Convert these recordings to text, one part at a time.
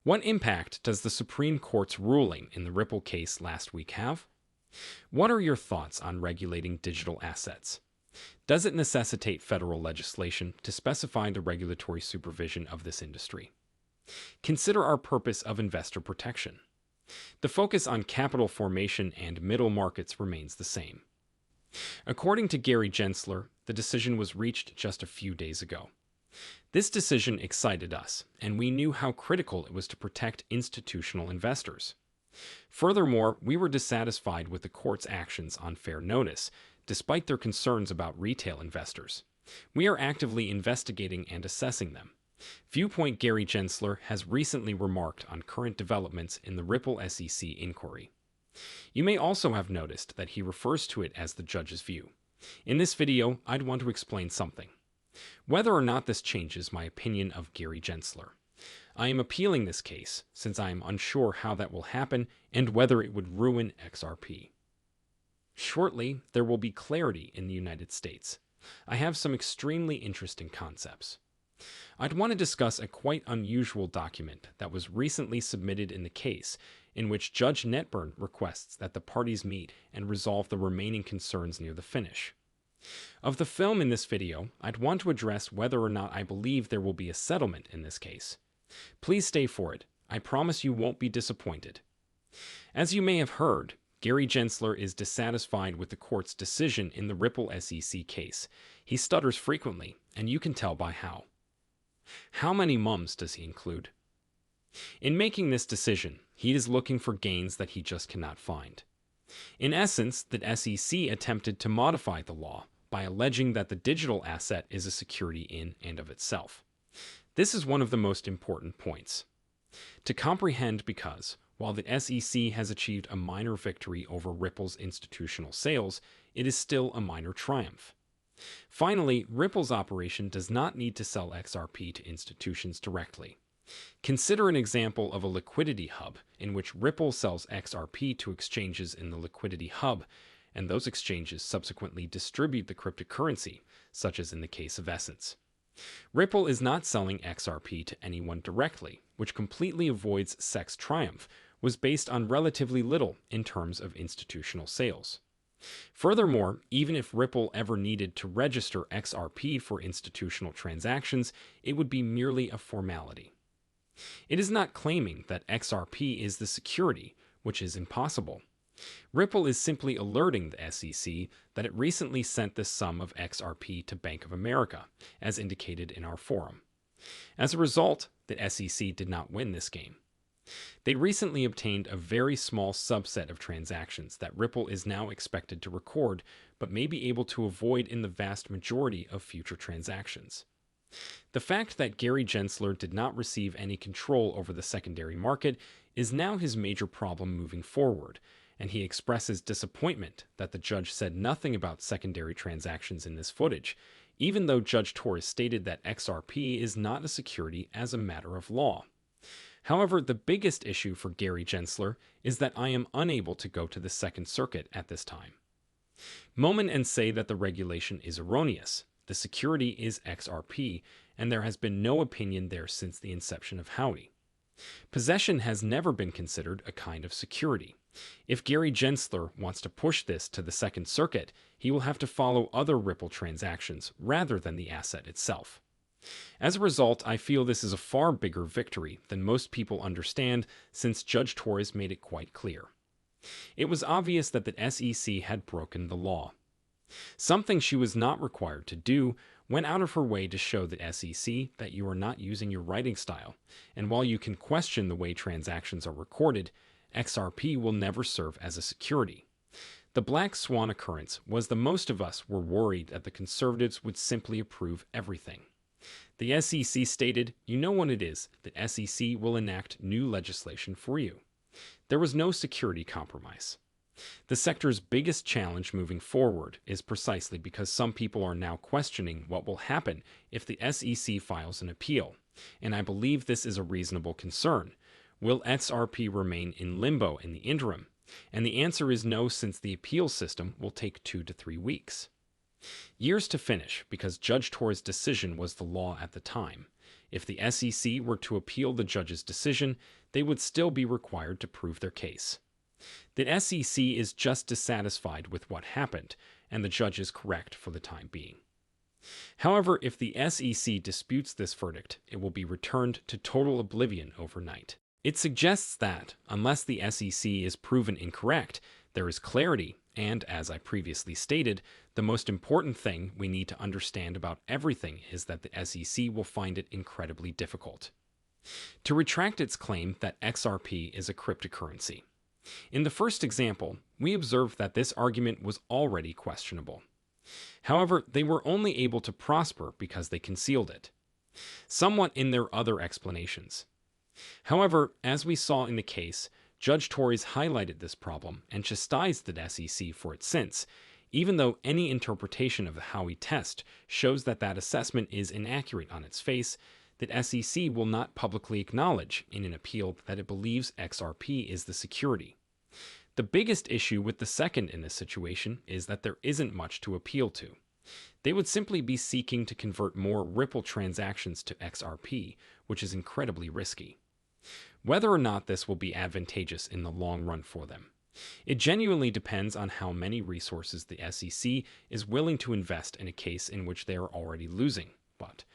What impact does the Supreme Court's ruling in the Ripple case last week have? What are your thoughts on regulating digital assets? Does it necessitate federal legislation to specify the regulatory supervision of this industry? Consider our purpose of investor protection. The focus on capital formation and middle markets remains the same. According to Gary Gensler, the decision was reached just a few days ago. This decision excited us, and we knew how critical it was to protect institutional investors. Furthermore, we were dissatisfied with the court's actions on fair notice, despite their concerns about retail investors. We are actively investigating and assessing them. Viewpoint Gary Gensler has recently remarked on current developments in the Ripple SEC inquiry. You may also have noticed that he refers to it as the judge's view. In this video, I'd want to explain something. Whether or not this changes my opinion of Gary Gensler. I am appealing this case since I am unsure how that will happen and whether it would ruin XRP. Shortly, there will be clarity in the United States. I have some extremely interesting concepts. I'd want to discuss a quite unusual document that was recently submitted in the case, in which Judge Netburn requests that the parties meet and resolve the remaining concerns near the finish. Of the film in this video, I'd want to address whether or not I believe there will be a settlement in this case. Please stay for it. I promise you won't be disappointed. As you may have heard, Gary Gensler is dissatisfied with the court's decision in the Ripple SEC case. He stutters frequently, and you can tell by how. How many mums does he include? In making this decision, he is looking for gains that he just cannot find. In essence, the SEC attempted to modify the law by alleging that the digital asset is a security in and of itself. This is one of the most important points to comprehend because, while the SEC has achieved a minor victory over Ripple's institutional sales, it is still a minor triumph. Finally, Ripple's operation does not need to sell XRP to institutions directly. Consider an example of a liquidity hub in which Ripple sells XRP to exchanges in the liquidity hub, and those exchanges subsequently distribute the cryptocurrency, such as in the case of Essence. Ripple is not selling XRP to anyone directly, which completely avoids SEC's triumph, was based on relatively little in terms of institutional sales. Furthermore, even if Ripple ever needed to register XRP for institutional transactions, it would be merely a formality. It is not claiming that XRP is the security, which is impossible. Ripple is simply alerting the SEC that it recently sent the sum of XRP to Bank of America, as indicated in our forum. As a result, the SEC did not win this game. They recently obtained a very small subset of transactions that Ripple is now expected to record, but may be able to avoid in the vast majority of future transactions. The fact that Gary Gensler did not receive any control over the secondary market is now his major problem moving forward, and he expresses disappointment that the judge said nothing about secondary transactions in this footage, even though Judge Torres stated that XRP is not a security as a matter of law. However, the biggest issue for Gary Gensler is that I am unable to go to the Second Circuit at this time. Moment and say that the regulation is erroneous. The security is XRP, and there has been no opinion there since the inception of Howdy. Possession has never been considered a kind of security. If Gary Gensler wants to push this to the Second Circuit, he will have to follow other Ripple transactions rather than the asset itself. As a result, I feel this is a far bigger victory than most people understand since Judge Torres made it quite clear. It was obvious that the SEC had broken the law. Something she was not required to do, went out of her way to show the SEC that you are not using your writing style, and while you can question the way transactions are recorded, XRP will never serve as a security. The black swan occurrence was the most of us were worried that the conservatives would simply approve everything. The SEC stated, you know what it is, the SEC will enact new legislation for you. There was no security compromise. The sector's biggest challenge moving forward is precisely because some people are now questioning what will happen if the SEC files an appeal, and I believe this is a reasonable concern. Will XRP remain in limbo in the interim? And the answer is no, since the appeal system will take 2 to 3 weeks. Years to finish because Judge Torres' decision was the law at the time. If the SEC were to appeal the judge's decision, they would still be required to prove their case. The SEC is just dissatisfied with what happened, and the judge is correct for the time being. However, if the SEC disputes this verdict, it will be returned to total oblivion overnight. It suggests that, unless the SEC is proven incorrect, there is clarity, and as I previously stated, the most important thing we need to understand about everything is that the SEC will find it incredibly difficult to retract its claim that XRP is a cryptocurrency. In the first example, we observed that this argument was already questionable. However, they were only able to prosper because they concealed it, somewhat in their other explanations. However, as we saw in the case, Judge Torres highlighted this problem and chastised the SEC for it since, even though any interpretation of the Howey test shows that that assessment is inaccurate on its face, the SEC will not publicly acknowledge in an appeal that it believes XRP is the security. The biggest issue with the second in this situation is that there isn't much to appeal to. They would simply be seeking to convert more Ripple transactions to XRP, which is incredibly risky. Whether or not this will be advantageous in the long run for them, it genuinely depends on how many resources the SEC is willing to invest in a case in which they are already losing. But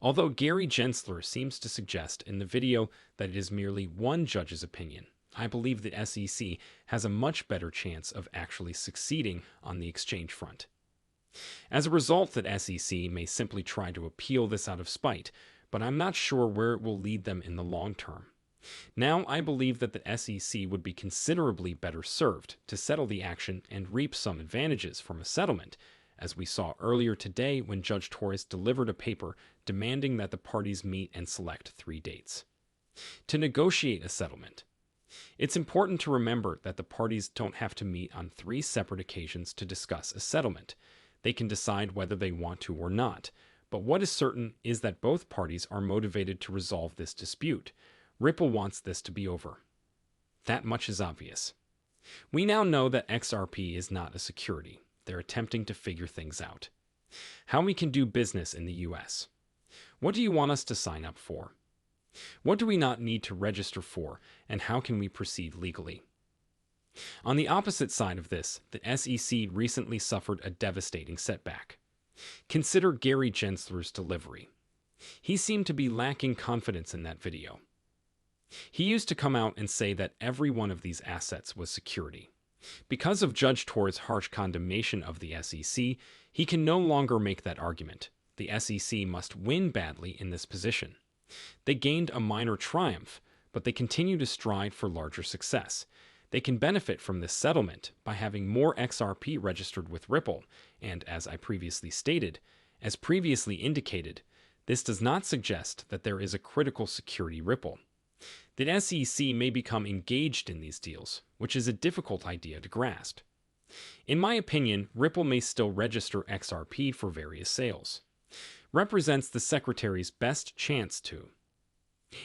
although Gary Gensler seems to suggest in the video that it is merely one judge's opinion, I believe the SEC has a much better chance of actually succeeding on the exchange front. As a result, the SEC may simply try to appeal this out of spite, but I'm not sure where it will lead them in the long term. Now, I believe that the SEC would be considerably better served to settle the action and reap some advantages from a settlement, as we saw earlier today when Judge Torres delivered a paper demanding that the parties meet and select 3 dates to negotiate a settlement. It's important to remember that the parties don't have to meet on 3 separate occasions to discuss a settlement. They can decide whether they want to or not, but what is certain is that both parties are motivated to resolve this dispute. Ripple wants this to be over. That much is obvious. We now know that XRP is not a security. They're attempting to figure things out. How we can do business in the US. What do you want us to sign up for? What do we not need to register for, and how can we proceed legally? On the opposite side of this, the SEC recently suffered a devastating setback. Consider Gary Gensler's delivery. He seemed to be lacking confidence in that video. He used to come out and say that every one of these assets was security. Because of Judge Torres' harsh condemnation of the SEC, he can no longer make that argument. The SEC must win badly in this position. They gained a minor triumph, but they continue to strive for larger success. They can benefit from this settlement by having more XRP registered with Ripple, and as I previously stated, as previously indicated, this does not suggest that there is a critical security Ripple. The SEC may become engaged in these deals, which is a difficult idea to grasp. In my opinion, Ripple may still register XRP for various sales. Represents the Secretary's best chance to.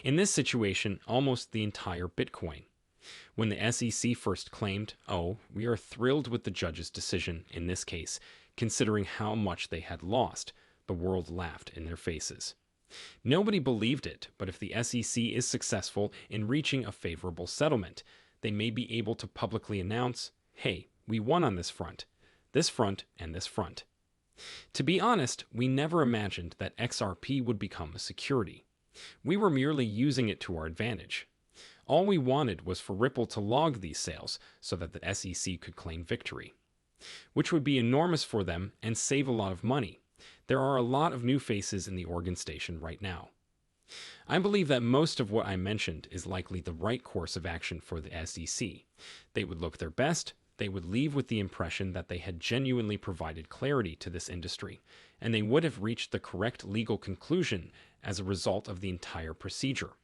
In this situation, almost the entire Bitcoin. When the SEC first claimed, "Oh, we are thrilled with the judge's decision in this case, considering how much they had lost," the world laughed in their faces. Nobody believed it, but if the SEC is successful in reaching a favorable settlement, they may be able to publicly announce, "Hey, we won on this front, and this front." To be honest, we never imagined that XRP would become a security. We were merely using it to our advantage. All we wanted was for Ripple to log these sales so that the SEC could claim victory, which would be enormous for them and save a lot of money. There are a lot of new faces in the Oregon station right now. I believe that most of what I mentioned is likely the right course of action for the SEC. They would look their best, they would leave with the impression that they had genuinely provided clarity to this industry, and they would have reached the correct legal conclusion as a result of the entire procedure.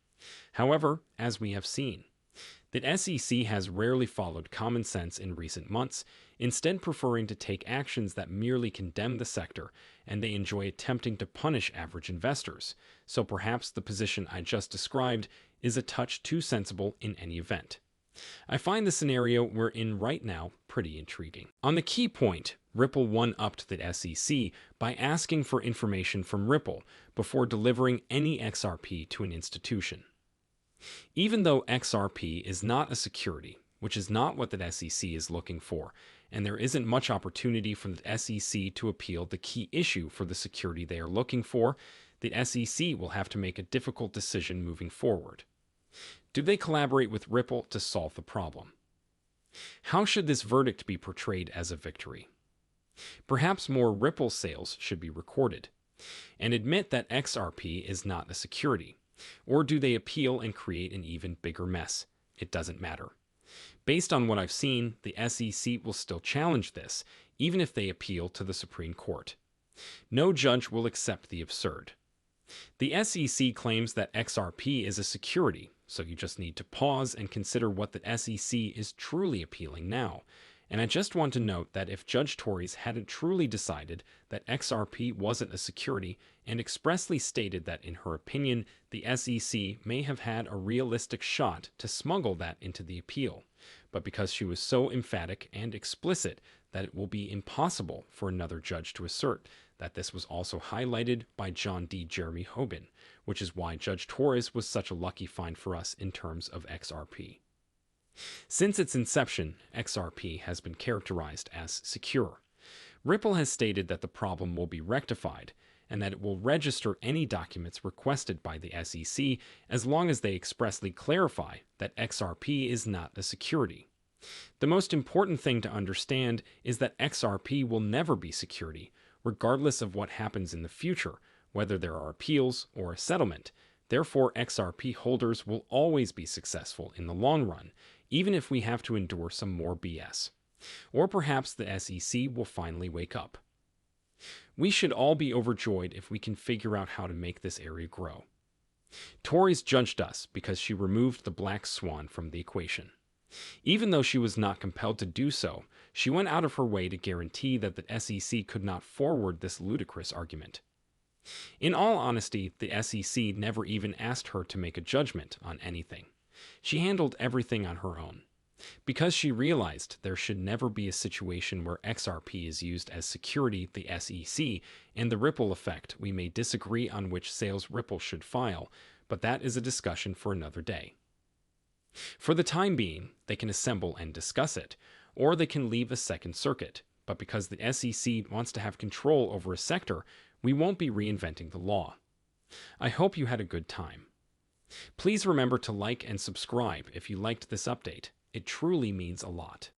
However, as we have seen, the SEC has rarely followed common sense in recent months, instead preferring to take actions that merely condemn the sector, and they enjoy attempting to punish average investors. So perhaps the position I just described is a touch too sensible in any event. I find the scenario we're in right now pretty intriguing. On the key point, Ripple one-upped the SEC by asking for information from Ripple before delivering any XRP to an institution. Even though XRP is not a security, which is not what the SEC is looking for, and there isn't much opportunity for the SEC to appeal the key issue for the security they are looking for, the SEC will have to make a difficult decision moving forward. Do they collaborate with Ripple to solve the problem? How should this verdict be portrayed as a victory? Perhaps more Ripple sales should be recorded, and admit that XRP is not a security. Or do they appeal and create an even bigger mess? It doesn't matter. Based on what I've seen, the SEC will still challenge this, even if they appeal to the Supreme Court. No judge will accept the absurd. The SEC claims that XRP is a security, so you just need to pause and consider what the SEC is truly appealing now. And I just want to note that if Judge Torres hadn't truly decided that XRP wasn't a security and expressly stated that, in her opinion, the SEC may have had a realistic shot to smuggle that into the appeal, but because she was so emphatic and explicit that it will be impossible for another judge to assert that this was also highlighted by John D. Jeremy Hoban, which is why Judge Torres was such a lucky find for us in terms of XRP. Since its inception, XRP has been characterized as secure. Ripple has stated that the problem will be rectified and that it will register any documents requested by the SEC as long as they expressly clarify that XRP is not a security. The most important thing to understand is that XRP will never be security, regardless of what happens in the future, whether there are appeals or a settlement. Therefore, XRP holders will always be successful in the long run, even if we have to endure some more BS. Or perhaps the SEC will finally wake up. We should all be overjoyed if we can figure out how to make this area grow. Torres judged us because she removed the black swan from the equation. Even though she was not compelled to do so, she went out of her way to guarantee that the SEC could not forward this ludicrous argument. In all honesty, the SEC never even asked her to make a judgment on anything. She handled everything on her own. Because she realized there should never be a situation where XRP is used as security, the SEC, and the Ripple effect, we may disagree on which sales Ripple should file, but that is a discussion for another day. For the time being, they can assemble and discuss it, or they can leave a second circuit, but because the SEC wants to have control over a sector, we won't be reinventing the law. I hope you had a good time. Please remember to like and subscribe if you liked this update. It truly means a lot.